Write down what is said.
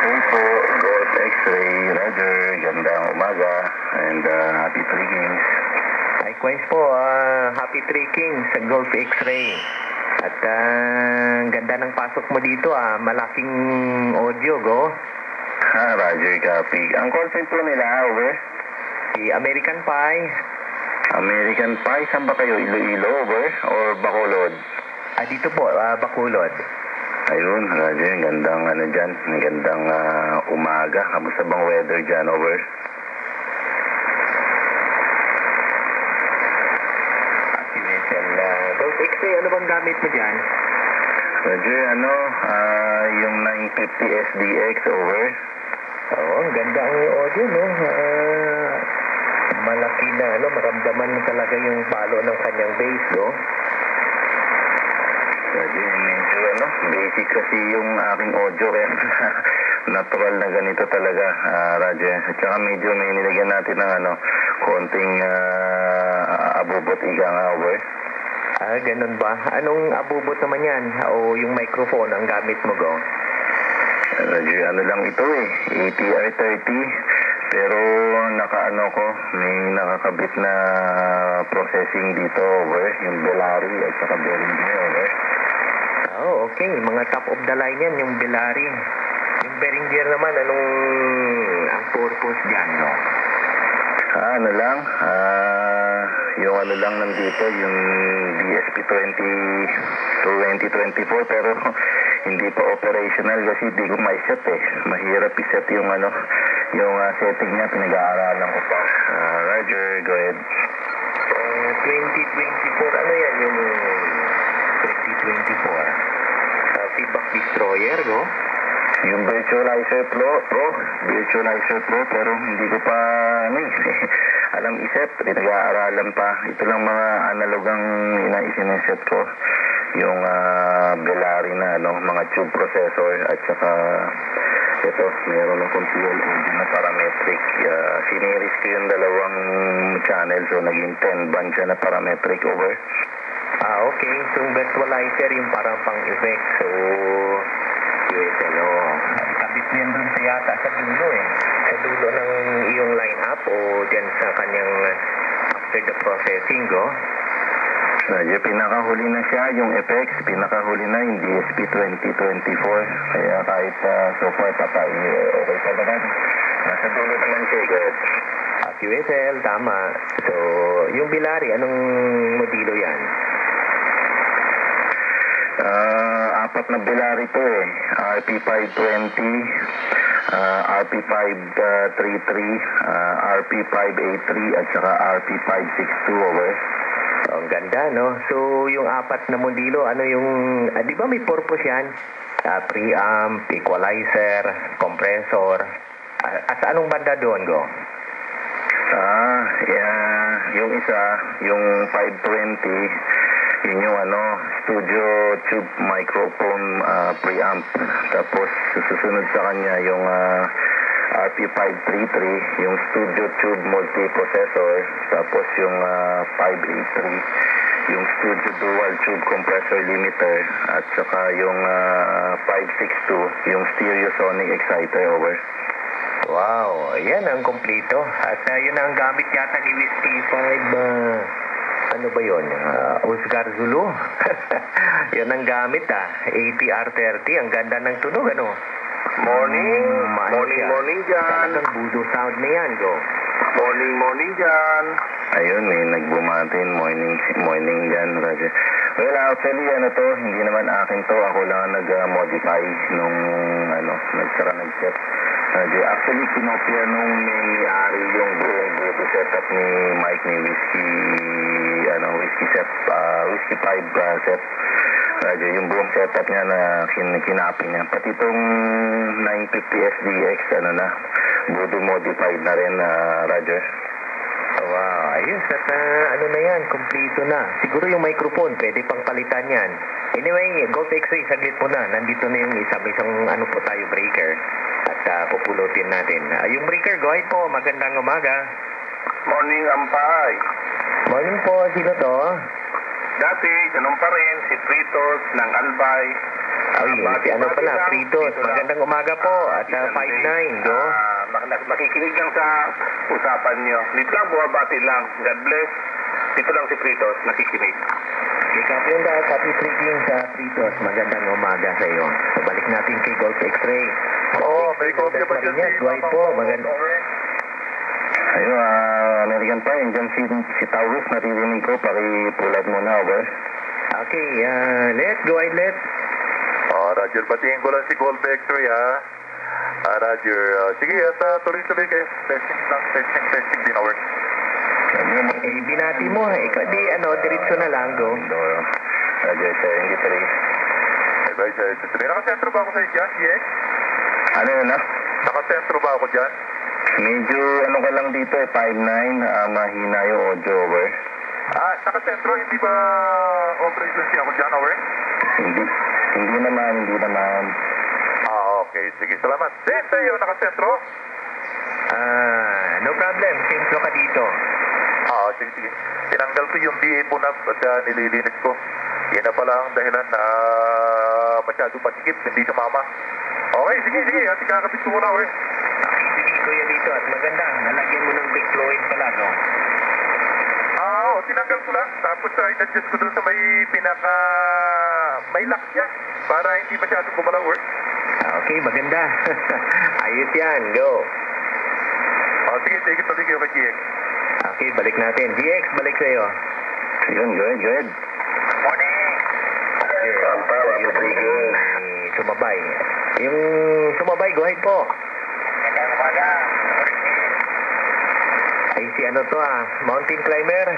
Hey po, Golf X-Ray, Roger, gandang umaga, and happy triggings. Likewise po, happy trekking sa Golf X-Ray. At ganda ng pasok mo dito, malaking audio, go. Roger, copy. Ang call sign po nila, over? Si American Pie. American Pie, saan ba kayo? Iloilo, over? Or Bacolod? Dito po, Bacolod. Ayun, Roger, gandang dyan, gandang umaga. Kamusta bang weather dyan, over? Si Wessel, Golf X-Ray, ano bang gamit mo dyan? Roger, yung 950 SDX, over? Oo, ang ganda ang audio, no? Malaki na, maramdaman mo talaga yung palo ng kanyang bass, no? Roger, medyo basic kasi yung aking audio kaya natural na ganito talaga, Roger. At saka medyo may nilagyan natin ng konting abubot ika nga, over. Ganun ba? Anong abubot naman yan? O yung microphone ang gamit mo, go? Roger, lang ito ATR30. Pero may nakakabit na processing dito, over. Yung Bellari at saka Behringer, over. Oh, okay. Mga top of the line yan, yung Bellari. Yung Behringer naman, anong ang purpose dyan, no? Yung lang nandito, yung DSP-20 2024, pero hindi pa operational kasi hindi ko ma-set Mahirap i-set yung setting niya, pinag-aaralan ko pa. Roger, go ahead. 2024, ano yan yung 2024? Feedback Destroyer, go? Yung Virtualizer Pro, pero hindi ko pa alam i-set. Pinag-aaralan pa. Ito lang mga analogang isineset ko. Yung Bellari na mga tube processor at saka ito, meron akong PL audio na parametric. Siniris ko yung dalawang channel, so naging 10 band siya na parametric, over. Okay. So, yung virtualizer yung parang pang-effect. So, kabit niyan dun sa yata sa dulo Sa dulo ng iyong line-up o dyan sa kanyang after the processing, go? Roger, pinakahuli na siya, yung effects, pinakahuli na yung DSP 2024. Kaya kahit so far patay, okay pa naman. Nasa dulo naman siya, go ahead. Si Wessel, tama. So, yung Bellari, anong modelo yan? Apat na Bellari to RP520, RP533, RP583 at saka RP562, over. Ang ganda, no? So, yung apat na modelo, ano yung, di ba may purpose yan? Preamp, equalizer, compressor. Sa anong banda doon, go? Yung isa, yung 520, yun yung studio tube microphone preamp. Tapos susunod sa kanya yung RP533, yung studio tube multiprocessor. Tapos yung 583, yung studio dual tube compressor limiter. At saka yung 562, yung stereo sonic exciter, over. Wow, yan ang kompleto. At yun ang gamit yata ni Whiskey 5, ano ba yun? Oscar Zulu. Yan ang gamit ATR30. Ang ganda ng tunog, ano? Morning dyan. Talagang budo sound na yan, go. Morning dyan. Ayun, may nagbumatin. Morning dyan, Roger. Well, actually, hindi naman akin to. Ako lang nag-modify nung, nag-set. Actually, kinopya nung may-ari yung buong buto setup ni Mike ni Whiskey, Whiskey 5 set. Yung buong setup niya na kinopy niya. Pati itong 950 SDX, budo modified na rin, Roger. Wow, ayos. At na yan, kompleto na. Siguro yung microphone, pwede pang palitan yan. Anyway, Golf X-Ray, saglit mo na. Nandito na yung isang po tayo breaker. At pupulutin natin. Yung breaker, go ahead po. Magandang umaga. Morning, Ampay. Morning po. Sino to? Dati, ganun pa rin, si Fritos ng Albay. Ay, si ano pala, Fritos. Magandang umaga po. At 5-9, go. Makikinig lang sa usapan nyo. Dito lang, buwabati lang. God bless. Dito lang si Fritos, nakikinig. Okay, copy yun dahil copy tricking sa Fritos. Magandang umaga sa iyo. So, balik natin kay Golf X-Ray. May kopya ba dyan? Marinas, go ahead po. Magandang... Ayun, American pa, dyan si Taurus, naririnig ko, pakipulat muna, over. Okay, let, go ahead, let. Roger, batiin ko lang si Gold X-ray, ha? Roger, sige, at tuloy-tuloy kayo. Testing din, over. Eh, binati mo. Ikaw di, diretso na lang, go. Roger, 73. Bye, sir. Nakasentro ba ako sa'yo dyan, GX? Ano yun, na? Nakasentro ba ako dyan? Medyo ano ka lang dito, 5'9", mahina yung audio, over. Nakasentro, hindi ba operation ako dyan, over? Hindi naman. Okay, sige, salamat. Sa'yo, nakasentro? No problem. Sentro ka dito. Sige. Tinanggal ko yung DA po na at nililinis ko. Yan na pala ang dahilan na masyado patikip, hindi sumama. Okay, sige. At ikakabit ko muna, over. Sige, kuya dito. At maganda. Nalagyan mo ng big fluid pala, no? Tinanggal ko lang. Tapos in-adjust ko doon sa may lock niya para hindi masyado gumalaw, over. Okay, maganda. Ayos yan. Go. Sige, take it kay GX. Okay, balik natin. GX, balik sa'yo. Yun, good. Morning! Sumabay. Yung sumabay, go ahead po. Magandang umaga. Ay, si ano to mountain climber.